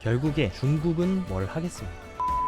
결국에 중국은 뭘 하겠습니까?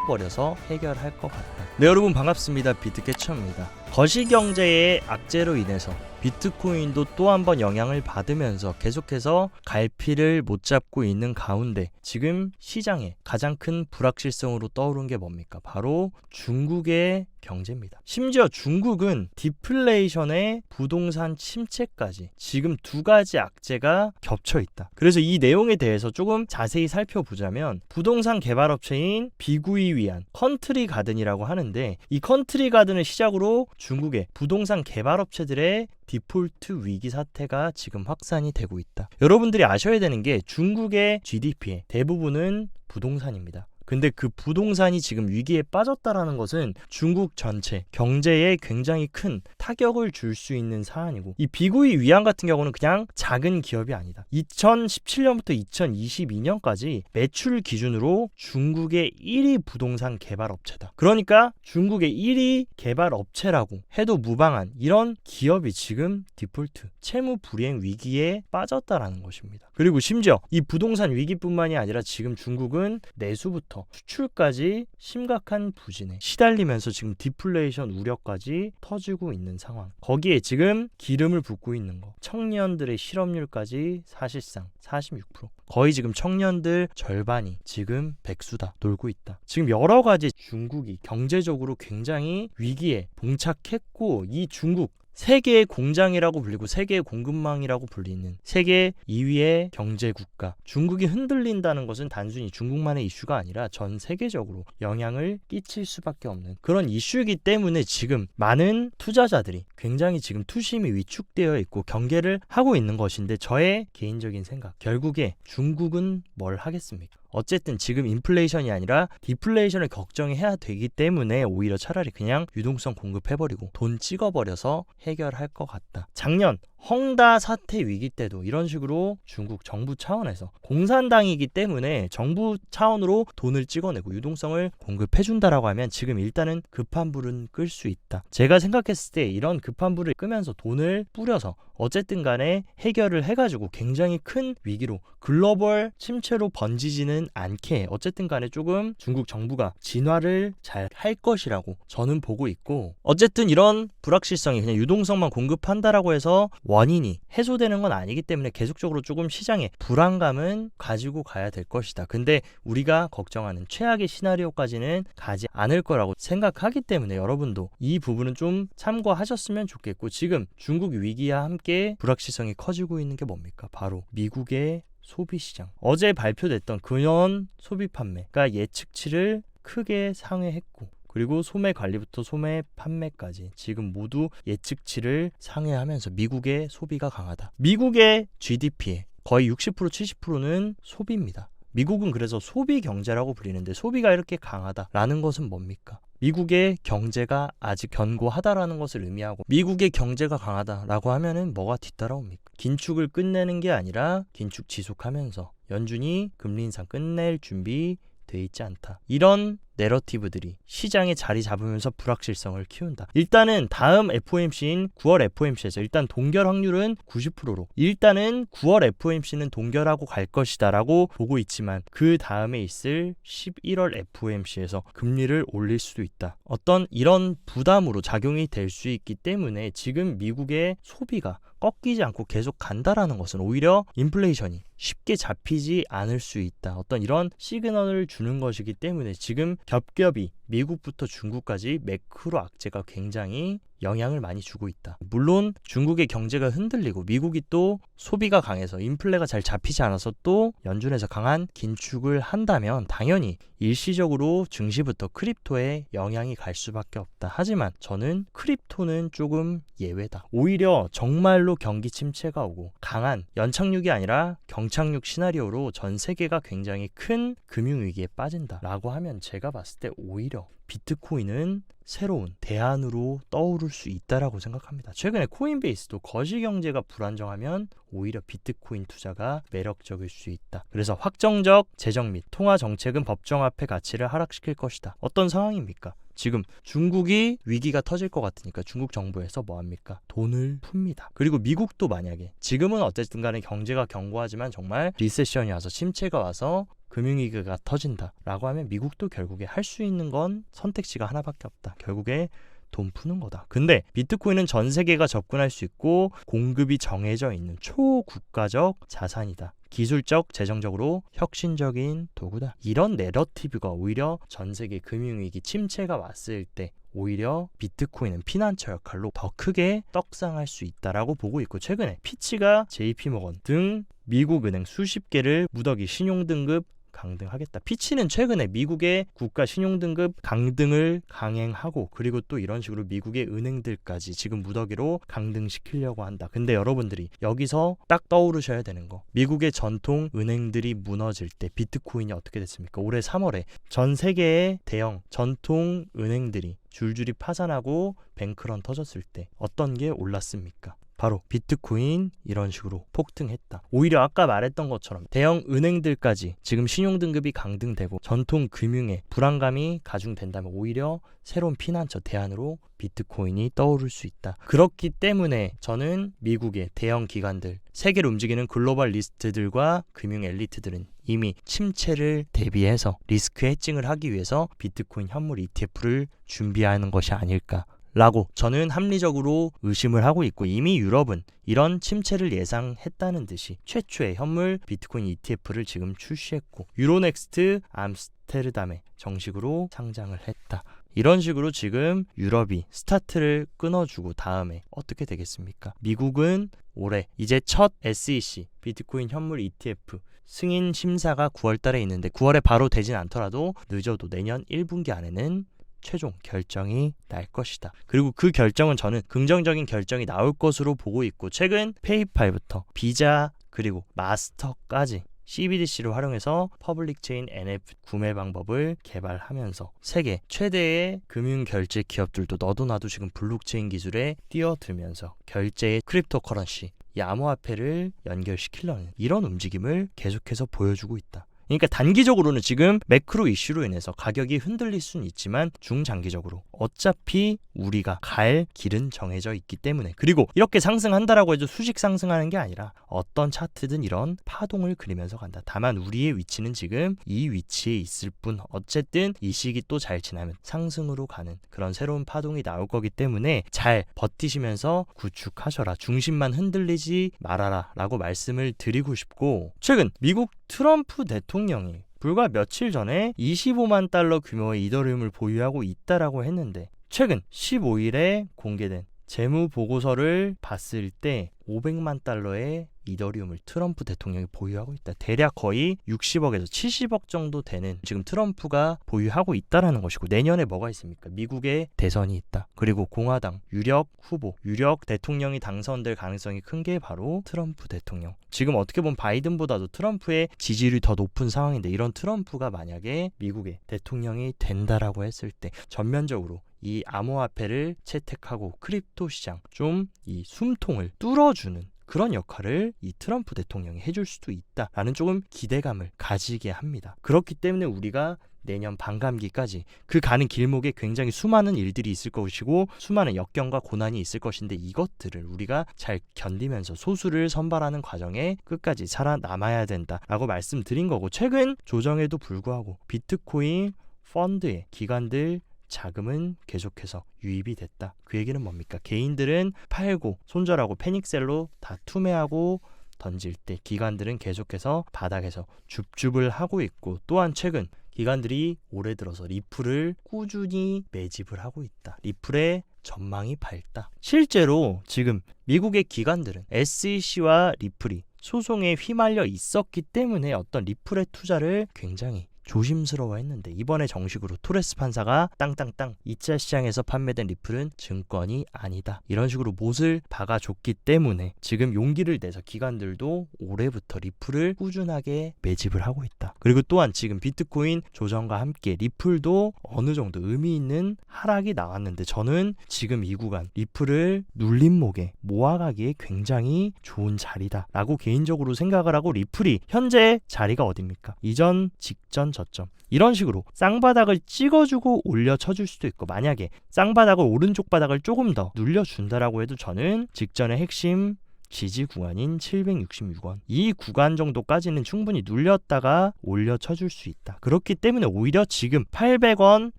버려서 해결할 것 같다. 네, 여러분 반갑습니다. 비트캐쳐입니다. 거시경제의 악재로 인해서 비트코인도 또 한 번 영향을 받으면서 계속해서 갈피를 못 잡고 있는 가운데 지금 시장에 가장 큰 불확실성으로 떠오른 게 뭡니까? 바로 중국의 경제입니다. 심지어 중국은 디플레이션에 부동산 침체까지 지금 두 가지 악재가 겹쳐 있다. 그래서 이 내용에 대해서 조금 자세히 살펴보자면 부동산 개발업체인 비구이 위안 컨트리 가든이라고 하는데 이 컨트리 가든을 시작으로 중국의 부동산 개발업체들의 디폴트 위기 사태가 지금 확산이 되고 있다. 여러분들이 아셔야 되는 게 중국의 GDP의 대부분은 부동산입니다. 근데 그 부동산이 지금 위기에 빠졌다라는 것은 중국 전체 경제에 굉장히 큰 타격을 줄 수 있는 사안이고, 이 비구이 위안 같은 경우는 그냥 작은 기업이 아니다. 2017년부터 2022년까지 매출 기준으로 중국의 1위 부동산 개발업체다. 그러니까 중국의 1위 개발업체라고 해도 무방한 이런 기업이 지금 디폴트, 채무 불이행 위기에 빠졌다라는 것입니다. 그리고 심지어 이 부동산 위기뿐만이 아니라 지금 중국은 내수부터 수출까지 심각한 부진에 시달리면서 지금 디플레이션 우려까지 터지고 있는 상황. 거기에 지금 기름을 붓고 있는 거, 청년들의 실업률까지 사실상 46%. 거의 지금 청년들 절반이 지금 백수다, 놀고 있다. 지금 여러 가지 중국이 경제적으로 굉장히 위기에 봉착했고, 이 중국 세계의 공장이라고 불리고 세계의 공급망이라고 불리는 세계 2위의 경제국가 중국이 흔들린다는 것은 단순히 중국만의 이슈가 아니라 전 세계적으로 영향을 끼칠 수밖에 없는 그런 이슈이기 때문에 지금 많은 투자자들이 굉장히 지금 투심이 위축되어 있고 경계를 하고 있는 것인데, 저의 개인적인 생각, 결국에 중국은 뭘 하겠습니까? 어쨌든 지금 인플레이션이 아니라 디플레이션을 걱정해야 되기 때문에 오히려 차라리 그냥 유동성 공급해버리고 돈 찍어버려서 해결할 것 같다. 작년 헝다 사태 위기 때도 이런 식으로 중국 정부 차원에서 공산당이기 때문에 정부 차원으로 돈을 찍어내고 유동성을 공급해준다라고 하면 지금 일단은 급한 불은 끌 수 있다. 제가 생각했을 때 이런 급한 불을 끄면서 돈을 뿌려서 어쨌든 간에 해결을 해가지고 굉장히 큰 위기로 글로벌 침체로 번지지는 않게 어쨌든 간에 조금 중국 정부가 진화를 잘 할 것이라고 저는 보고 있고, 어쨌든 이런 불확실성이 그냥 유동성만 공급한다라고 해서 원인이 해소되는 건 아니기 때문에 계속적으로 조금 시장에 불안감은 가지고 가야 될 것이다. 근데 우리가 걱정하는 최악의 시나리오까지는 가지 않을 거라고 생각하기 때문에 여러분도 이 부분은 좀 참고하셨으면 좋겠고, 지금 중국 위기와 함께 불확실성이 커지고 있는 게 뭡니까? 바로 미국의 소비시장. 어제 발표됐던 금연 소비 판매가 예측치를 크게 상회했고, 그리고 소매 관리부터 소매 판매까지 지금 모두 예측치를 상회하면서 미국의 소비가 강하다. 미국의 GDP의 거의 60% 70%는 소비입니다. 미국은 그래서 소비 경제라고 불리는데 소비가 이렇게 강하다라는 것은 뭡니까? 미국의 경제가 아직 견고하다라는 것을 의미하고, 미국의 경제가 강하다라고 하면은 뭐가 뒤따라옵니까? 긴축을 끝내는 게 아니라 긴축 지속하면서 연준이 금리 인상 끝낼 준비 돼 있지 않다. 이런 내러티브들이 시장에 자리 잡으면서 불확실성을 키운다. 일단은 다음 FOMC인 9월 FOMC에서 일단 동결 확률은 90%로 일단은 9월 FOMC는 동결하고 갈 것이다 라고 보고 있지만, 그 다음에 있을 11월 FOMC에서 금리를 올릴 수도 있다. 어떤 이런 부담으로 작용이 될 수 있기 때문에 지금 미국의 소비가 꺾이지 않고 계속 간다라는 것은 오히려 인플레이션이 쉽게 잡히지 않을 수 있다. 어떤 이런 시그널을 주는 것이기 때문에 지금 겹겹이 미국부터 중국까지 매크로 악재가 굉장히 영향을 많이 주고 있다. 물론 중국의 경제가 흔들리고 미국이 또 소비가 강해서 인플레가 잘 잡히지 않아서 또 연준에서 강한 긴축을 한다면 당연히 일시적으로 증시부터 크립토에 영향이 갈 수밖에 없다. 하지만 저는 크립토는 조금 예외다. 오히려 정말로 경기 침체가 오고 강한 연착륙이 아니라 경착륙 시나리오로 전 세계가 굉장히 큰 금융위기에 빠진다라고 하면 제가 봤을 때 오히려 비트코인은 새로운 대안으로 떠오를 수 있다라고 생각합니다. 최근에 코인베이스도 거시경제가 불안정하면 오히려 비트코인 투자가 매력적일 수 있다. 그래서 확정적 재정 및 통화 정책은 법정화폐 가치를 하락시킬 것이다. 어떤 상황입니까? 지금 중국이 위기가 터질 것 같으니까 중국 정부에서 뭐합니까? 돈을 풉니다. 그리고 미국도 만약에 지금은 어쨌든 간에 경제가 견고하지만 정말 리세션이 와서 침체가 와서 금융위기가 터진다라고 하면 미국도 결국에 할 수 있는 건 선택지가 하나밖에 없다. 결국에 돈 푸는 거다. 근데 비트코인은 전 세계가 접근할 수 있고 공급이 정해져 있는 초국가적 자산이다. 기술적, 재정적으로 혁신적인 도구다. 이런 내러티브가 오히려 전 세계 금융위기 침체가 왔을 때 오히려 비트코인은 피난처 역할로 더 크게 떡상할 수 있다라고 보고 있고, 최근에 피치가 JP모건 등 미국 은행 수십 개를 무더기 신용등급 강등하겠다. 피치는 최근에 미국의 국가 신용등급 강등을 강행하고, 그리고 또 이런 식으로 미국의 은행들까지 지금 무더기로 강등시키려고 한다. 근데 여러분들이 여기서 딱 떠오르셔야 되는 거, 미국의 전통 은행들이 무너질 때 비트코인이 어떻게 됐습니까? 올해 3월에 전 세계의 대형 전통 은행들이 줄줄이 파산하고 뱅크런 터졌을 때 어떤 게 올랐습니까? 바로 비트코인 이런 식으로 폭등했다. 오히려 아까 말했던 것처럼 대형 은행들까지 지금 신용등급이 강등되고 전통 금융에 불안감이 가중된다면 오히려 새로운 피난처 대안으로 비트코인이 떠오를 수 있다. 그렇기 때문에 저는 미국의 대형 기관들, 세계를 움직이는 글로벌 리스트들과 금융 엘리트들은 이미 침체를 대비해서 리스크 해칭을 하기 위해서 비트코인 현물 ETF를 준비하는 것이 아닐까 라고 저는 합리적으로 의심을 하고 있고, 이미 유럽은 이런 침체를 예상했다는 듯이 최초의 현물 비트코인 ETF를 지금 출시했고, 유로넥스트 암스테르담에 정식으로 상장을 했다. 이런 식으로 지금 유럽이 스타트를 끊어주고 다음에 어떻게 되겠습니까? 미국은 올해 이제 첫 SEC 비트코인 현물 ETF 승인 심사가 9월 달에 있는데 9월에 바로 되진 않더라도 늦어도 내년 1분기 안에는 최종 결정이 날 것이다. 그리고 그 결정은 저는 긍정적인 결정이 나올 것으로 보고 있고, 최근 페이팔부터 비자 그리고 마스터까지 CBDC를 활용해서 퍼블릭 체인 NFT 구매 방법을 개발하면서 세계 최대의 금융 결제 기업들도 너도 나도 지금 블록체인 기술에 뛰어들면서 결제의 크립토 커런시, 이 암호화폐를 연결시키려는 이런 움직임을 계속해서 보여주고 있다. 그러니까 단기적으로는 지금 매크로 이슈로 인해서 가격이 흔들릴 수는 있지만 중장기적으로 어차피 우리가 갈 길은 정해져 있기 때문에, 그리고 이렇게 상승한다라고 해도 수직 상승하는 게 아니라 어떤 차트든 이런 파동을 그리면서 간다. 다만 우리의 위치는 지금 이 위치에 있을 뿐, 어쨌든 이 시기 또 잘 지나면 상승으로 가는 그런 새로운 파동이 나올 거기 때문에 잘 버티시면서 구축하셔라. 중심만 흔들리지 말아라 라고 말씀을 드리고 싶고, 최근 미국 트럼프 대통령이 불과 며칠 전에 25만 달러 규모의 이더리움을 보유하고 있다라고 했는데, 최근 15일에 공개된 재무 보고서를 봤을 때 500만 달러의 이더리움을 트럼프 대통령이 보유하고 있다. 대략 거의 60억에서 70억 정도 되는 지금 트럼프가 보유하고 있다라는 것이고, 내년에 뭐가 있습니까? 미국의 대선이 있다. 그리고 공화당 유력 후보, 유력 대통령이 당선될 가능성이 큰 게 바로 트럼프 대통령. 지금 어떻게 보면 바이든보다도 트럼프의 지지율이 더 높은 상황인데, 이런 트럼프가 만약에 미국의 대통령이 된다라고 했을 때 전면적으로 이 암호화폐를 채택하고 크립토 시장 좀 이 숨통을 뚫어주는 그런 역할을 이 트럼프 대통령이 해줄 수도 있다라는 조금 기대감을 가지게 합니다. 그렇기 때문에 우리가 내년 반감기까지 그 가는 길목에 굉장히 수많은 일들이 있을 것이고 수많은 역경과 고난이 있을 것인데, 이것들을 우리가 잘 견디면서 소수를 선발하는 과정에 끝까지 살아남아야 된다라고 말씀드린 거고, 최근 조정에도 불구하고 비트코인 펀드의 기관들 자금은 계속해서 유입이 됐다. 그 얘기는 뭡니까? 개인들은 팔고 손절하고 패닉셀로 다 투매하고 던질 때 기관들은 계속해서 바닥에서 줍줍을 하고 있고, 또한 최근 기관들이 올해 들어서 리플을 꾸준히 매집을 하고 있다. 리플의 전망이 밝다. 실제로 지금 미국의 기관들은 SEC와 리플이 소송에 휘말려 있었기 때문에 어떤 리플의 투자를 굉장히 조심스러워했는데, 이번에 정식으로 토레스 판사가 땅땅땅 2차 시장에서 판매된 리플은 증권이 아니다, 이런 식으로 못을 박아줬기 때문에 지금 용기를 내서 기관들도 올해부터 리플을 꾸준하게 매집을 하고 있다. 그리고 또한 지금 비트코인 조정과 함께 리플도 어느 정도 의미 있는 하락이 나왔는데, 저는 지금 이 구간 리플을 눌림목에 모아가기에 굉장히 좋은 자리다라고 개인적으로 생각을 하고, 리플이 현재 자리가 어딥니까? 이전, 직전, 저점, 이런 식으로 쌍바닥을 찍어주고 올려 쳐줄 수도 있고, 만약에 쌍바닥을 오른쪽 바닥을 조금 더 눌려준다라고 해도 저는 직전의 핵심 지지 구간인 766원, 이 구간 정도까지는 충분히 눌렸다가 올려쳐줄 수 있다. 그렇기 때문에 오히려 지금 800원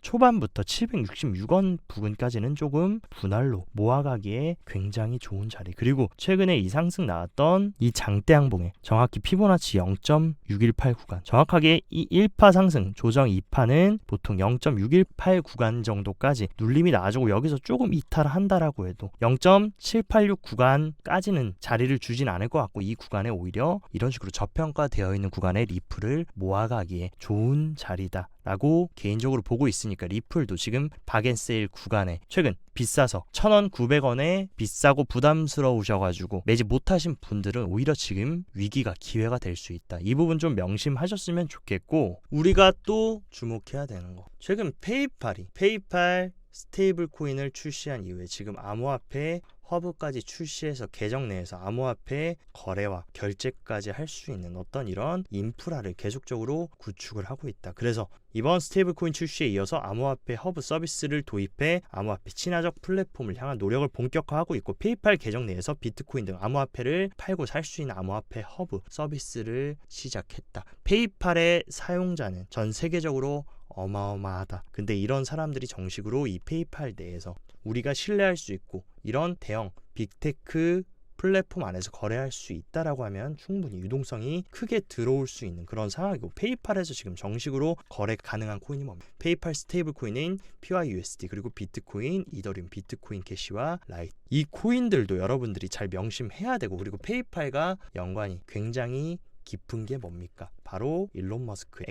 초반부터 766원 부근까지는 조금 분할로 모아가기에 굉장히 좋은 자리. 그리고 최근에 이 상승 나왔던 이 장대 양봉에 정확히 피보나치 0.618 구간, 정확하게 이 1파 상승 조정 2파는 보통 0.618 구간 정도까지 눌림이 나와주고 여기서 조금 이탈한다라고 해도 0.786 구간까지는 자리를 주진 않을 것 같고, 이 구간에 오히려 이런 식으로 저평가되어 있는 구간에 리플을 모아가기에 좋은 자리다 라고 개인적으로 보고 있으니까, 리플도 지금 박앤세일 구간에 최근 비싸서 1,000원 900원에 비싸고 부담스러우셔가지고 매집 못하신 분들은 오히려 지금 위기가 기회가 될 수 있다. 이 부분 좀 명심하셨으면 좋겠고, 우리가 또 주목해야 되는 거, 최근 페이팔 스테이블 코인을 출시한 이후에 지금 암호화폐 허브까지 출시해서 계정 내에서 암호화폐 거래와 결제까지 할 수 있는 어떤 이런 인프라를 계속적으로 구축을 하고 있다. 그래서 이번 스테이블 코인 출시에 이어서 암호화폐 허브 서비스를 도입해 암호화폐 친화적 플랫폼을 향한 노력을 본격화하고 있고, 페이팔 계정 내에서 비트코인 등 암호화폐를 팔고 살 수 있는 암호화폐 허브 서비스를 시작했다. 페이팔의 사용자는 전 세계적으로 어마어마하다. 근데 이런 사람들이 정식으로 이 페이팔 내에서 우리가 신뢰할 수 있고 이런 대형 빅테크 플랫폼 안에서 거래할 수 있다라고 하면 충분히 유동성이 크게 들어올 수 있는 그런 상황이고, 페이팔에서 지금 정식으로 거래 가능한 코인이 뭡니까? 페이팔 스테이블 코인인 PYUSD, 그리고 비트코인, 이더리움, 비트코인 캐시와 라이트, 이 코인들도 여러분들이 잘 명심해야 되고, 그리고 페이팔과 연관이 굉장히 깊은 게 뭡니까? 바로 일론 머스크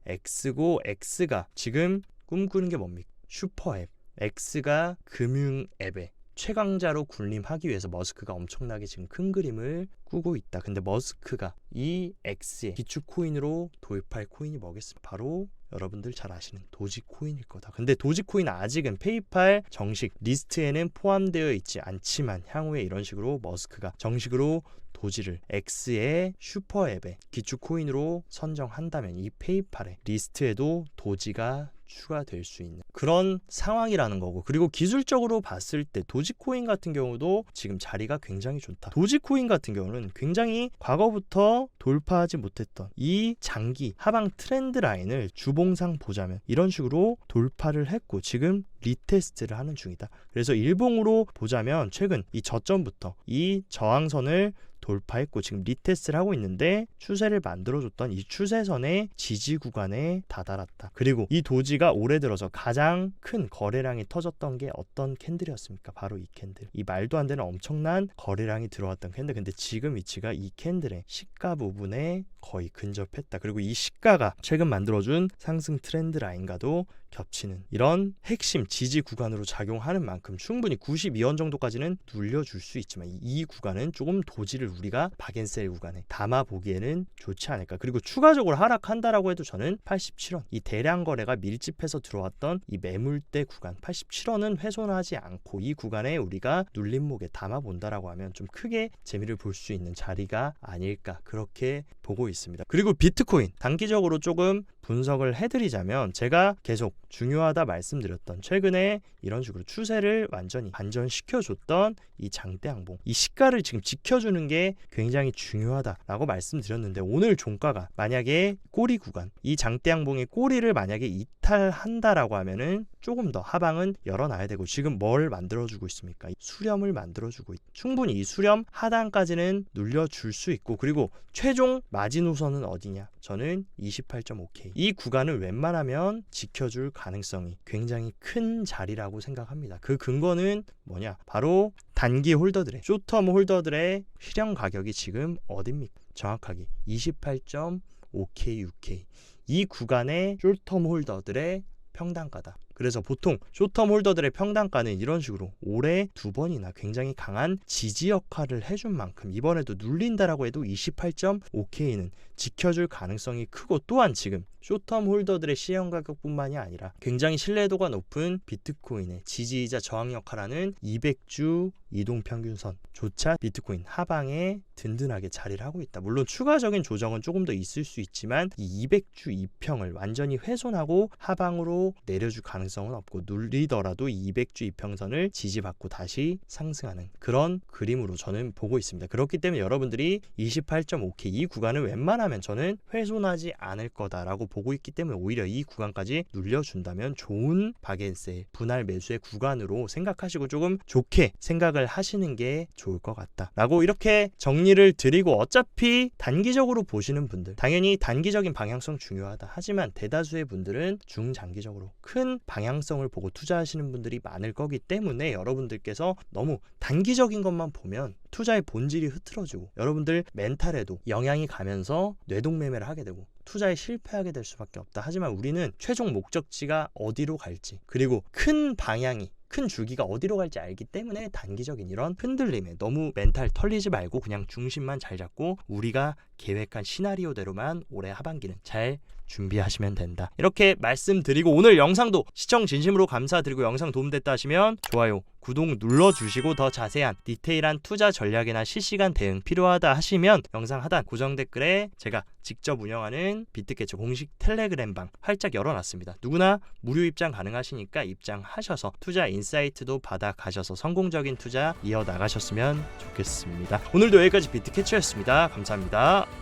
X고, X가 지금 꿈꾸는 게 뭡니까? 슈퍼앱. X가 금융 앱의 최강자로 군림하기 위해서 머스크가 엄청나게 지금 큰 그림을 꾸고 있다. 근데 머스크가 이 X의 기축 코인으로 도입할 코인이 뭐겠습니까? 바로 여러분들 잘 아시는 도지코인일 거다. 근데 도지코인은 아직은 페이팔 정식 리스트에는 포함되어 있지 않지만, 향후에 이런 식으로 머스크가 정식으로 도지를 X의 슈퍼앱의 기축 코인으로 선정한다면 이 페이팔의 리스트에도 도지가 추가될 수 있는 그런 상황이라는 거고, 그리고 기술적으로 봤을 때 도지코인 같은 경우도 지금 자리가 굉장히 좋다. 도지코인 같은 경우는 굉장히 과거부터 돌파하지 못했던 이 장기 하방 트렌드 라인을 주봉상 보자면 이런 식으로 돌파를 했고 지금 리테스트를 하는 중이다. 그래서 일봉으로 보자면 최근 이 저점부터 이 저항선을 돌파했고 지금 리테스트를 하고 있는데, 추세를 만들어줬던 이 추세선의 지지 구간에 다다랐다. 그리고 이 도지가 올해 들어서 가장 큰 거래량이 터졌던 게 어떤 캔들이었습니까? 바로 이 캔들. 이 말도 안 되는 엄청난 거래량이 들어왔던 캔들. 근데 지금 위치가 이 캔들의 시가 부분에 거의 근접했다. 그리고 이 시가가 최근 만들어준 상승 트렌드 라인과도 겹치는 이런 핵심 지지 구간으로 작용하는 만큼 충분히 92원 정도까지는 눌려줄 수 있지만, 이 구간은 조금 도지를 우리가 박앤셀 구간에 담아 보기에는 좋지 않을까. 그리고 추가적으로 하락한다라고 해도 저는 87원, 이 대량 거래가 밀집해서 들어왔던 이 매물대 구간 87원은 훼손하지 않고 이 구간에 우리가 눌림목에 담아 본다라고 하면 좀 크게 재미를 볼 수 있는 자리가 아닐까, 그렇게 보고 있습니다. 그리고 비트코인 단기적으로 조금 분석을 해드리자면, 제가 계속 중요하다 말씀드렸던 최근에 이런 식으로 추세를 완전히 반전시켜줬던 이 장대 양봉, 이 시가를 지금 지켜주는 게 굉장히 중요하다라고 말씀드렸는데, 오늘 종가가 만약에 꼬리 구간, 이 장대 양봉의 꼬리를 만약에 이탈한다라고 하면은 조금 더 하방은 열어놔야 되고, 지금 뭘 만들어주고 있습니까? 수렴을 만들어주고 충분히 이 수렴 하단까지는 눌려줄 수 있고, 그리고 최종 마지노선은 어디냐? 저는 28.5K 이 구간을 웬만하면 지켜줄 가능성이 굉장히 큰 자리라고 생각합니다. 그 근거는 뭐냐? 바로 단기 홀더들의, 숏텀 홀더들의 실현 가격이 지금 어딥니까? 정확하게 28.5K, 6K 이 구간의 숏텀 홀더들의 평단가다. 그래서 보통 숏텀 홀더들의 평단가는 이런 식으로 올해 2번이나 굉장히 강한 지지 역할을 해준 만큼 이번에도 눌린다라고 해도 28.5K는 지켜줄 가능성이 크고, 또한 지금 숏텀 홀더들의 시행 가격뿐만이 아니라 굉장히 신뢰도가 높은 비트코인의 지지이자 저항 역할하는 200주 이동평균선조차 비트코인 하방에 든든하게 자리를 하고 있다. 물론 추가적인 조정은 조금 더 있을 수 있지만 이 200주 이평을 완전히 훼손하고 하방으로 내려줄 가능성이 방향성은 없고 눌리더라도 200주 이평선을 지지받고 다시 상승하는 그런 그림으로 저는 보고 있습니다. 그렇기 때문에 여러분들이 28.5K 이 구간을 웬만하면 저는 훼손하지 않을 거다라고 보고 있기 때문에 오히려 이 구간까지 눌려준다면 좋은 박앤셀 분할 매수의 구간으로 생각하시고 조금 좋게 생각을 하시는 게 좋을 것 같다 라고 이렇게 정리를 드리고, 어차피 단기적으로 보시는 분들 당연히 단기적인 방향성 중요하다. 하지만 대다수의 분들은 중장기적으로 큰 방향성을 보고 투자하시는 분들이 많을 거기 때문에 여러분들께서 너무 단기적인 것만 보면 투자의 본질이 흐트러지고 여러분들 멘탈에도 영향이 가면서 뇌동매매를 하게 되고 투자에 실패하게 될 수밖에 없다. 하지만 우리는 최종 목적지가 어디로 갈지, 그리고 큰 방향이, 큰 주기가 어디로 갈지 알기 때문에 단기적인 이런 흔들림에 너무 멘탈 털리지 말고 그냥 중심만 잘 잡고 우리가 계획한 시나리오대로만 올해 하반기는 잘 준비하시면 된다. 이렇게 말씀드리고, 오늘 영상도 시청 진심으로 감사드리고 영상 도움됐다 하시면 좋아요, 구독 눌러주시고 더 자세한 디테일한 투자 전략이나 실시간 대응 필요하다 하시면 영상 하단 고정 댓글에 제가 직접 운영하는 비트캐쳐 공식 텔레그램방 활짝 열어놨습니다. 누구나 무료 입장 가능하시니까 입장하셔서 투자 인사이트도 받아가셔서 성공적인 투자 이어나가셨으면 좋겠습니다. 오늘도 여기까지 비트캐쳐였습니다. 감사합니다.